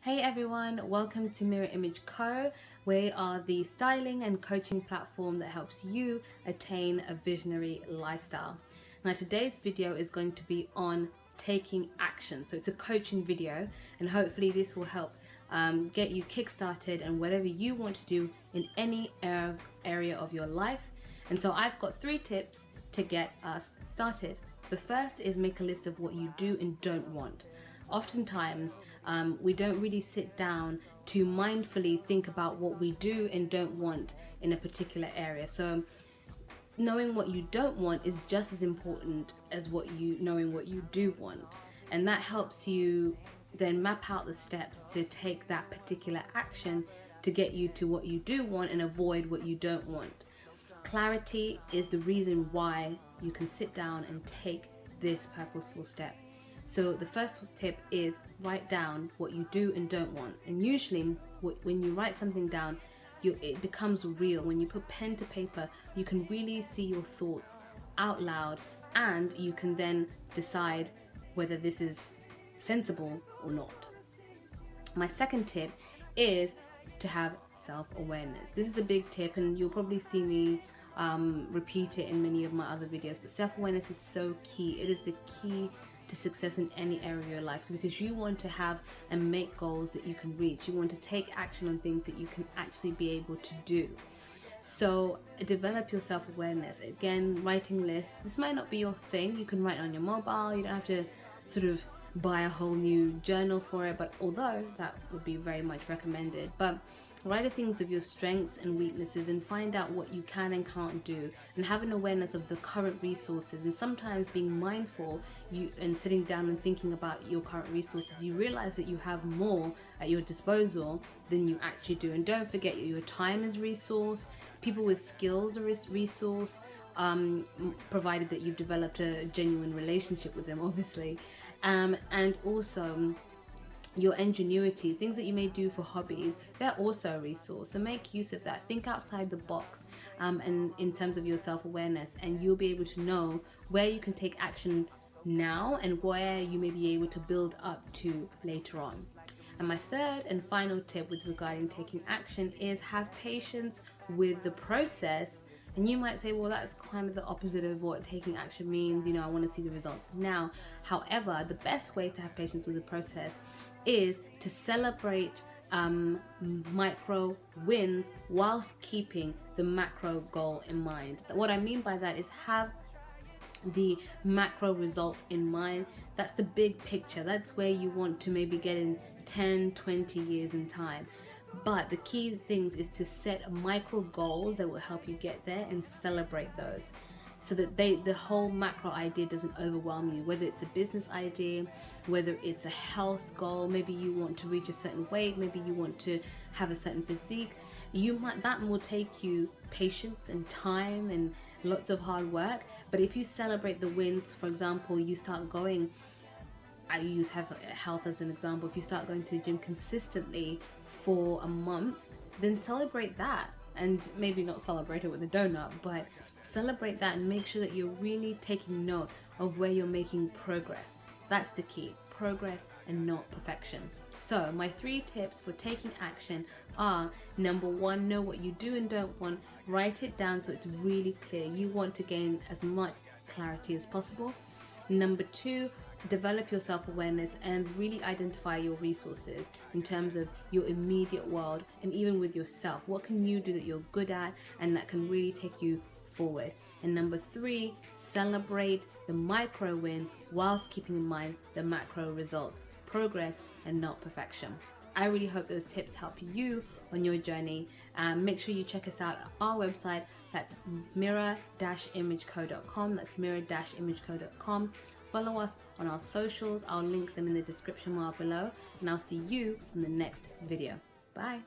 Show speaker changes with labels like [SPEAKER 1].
[SPEAKER 1] Hey everyone, welcome to Mirror Image Co. We are the styling and coaching platform that helps you attain a visionary lifestyle. Now today's video is going to be on taking action. So it's a coaching video and hopefully this will help get you kickstarted and whatever you want to do in any area of your life. And so I've got 3 tips to get us started. The first is make a list of what you do and don't want. Oftentimes, we don't really sit down to mindfully think about what we do and don't want in a particular area. So knowing what you don't want is just as important as knowing what you do want. And that helps you then map out the steps to take that particular action to get you to what you do want and avoid what you don't want. Clarity is the reason why you can sit down and take this purposeful step. So the first tip is write down what you do and don't want. And usually when you write something down, it becomes real. When you put pen to paper, you can really see your thoughts out loud and you can then decide whether this is sensible or not. My second tip is to have self-awareness. This is a big tip and you'll probably see me repeat it in many of my other videos, but self-awareness is so key. It is the key to success in any area of your life because you want to have and make goals that you can reach. You want to take action on things that you can actually be able to do. So develop your self-awareness. Again, writing lists. This might not be your thing. You can write on your mobile. You don't have to sort of buy a whole new journal for it, but although that would be very much recommended. But write the things of your strengths and weaknesses and find out what you can and can't do and have an awareness of the current resources. And sometimes being mindful and sitting down and thinking about your current resources, you realize that you have more at your disposal than you actually do. And don't forget your time is resource, people with skills are resource, provided that you've developed a genuine relationship with them, obviously. And also your ingenuity, things that you may do for hobbies, they're also a resource. So make use of that. Think outside the box and in terms of your self-awareness, and you'll be able to know where you can take action now and where you may be able to build up to later on. And my third and final tip with regarding taking action is have patience with the process. And you might say, well, that's kind of the opposite of what taking action means. I want to see the results now. However, the best way to have patience with the process is to celebrate micro wins whilst keeping the macro goal in mind. What I mean by that is have the macro result in mind. That's the big picture. That's where you want to maybe get in 10, 20 years in time. But the key things is to set micro goals that will help you get there and celebrate those so that the whole macro idea doesn't overwhelm you, whether it's a business idea, whether it's a health goal, maybe you want to reach a certain weight, maybe you want to have a certain physique. That will take you patience and time and lots of hard work. But if you celebrate the wins, for example, you start going, I use health as an example. If you start going to the gym consistently for a month, then celebrate that. And maybe not celebrate it with a donut, but celebrate that and make sure that you're really taking note of where you're making progress. That's the key, progress and not perfection. So my 3 tips for taking action are: number 1, know what you do and don't want. Write it down so it's really clear. You want to gain as much clarity as possible. Number 2, develop your self-awareness and really identify your resources in terms of your immediate world and even with yourself. What can you do that you're good at and that can really take you forward? And number 3, celebrate the micro wins whilst keeping in mind the macro results, progress and not perfection. I really hope those tips help you on your journey. Make sure you check us out at our website. That's mirror-imageco.com. That's mirror-imageco.com. Follow us on our socials. I'll link them in the description bar below. And I'll see you in the next video. Bye.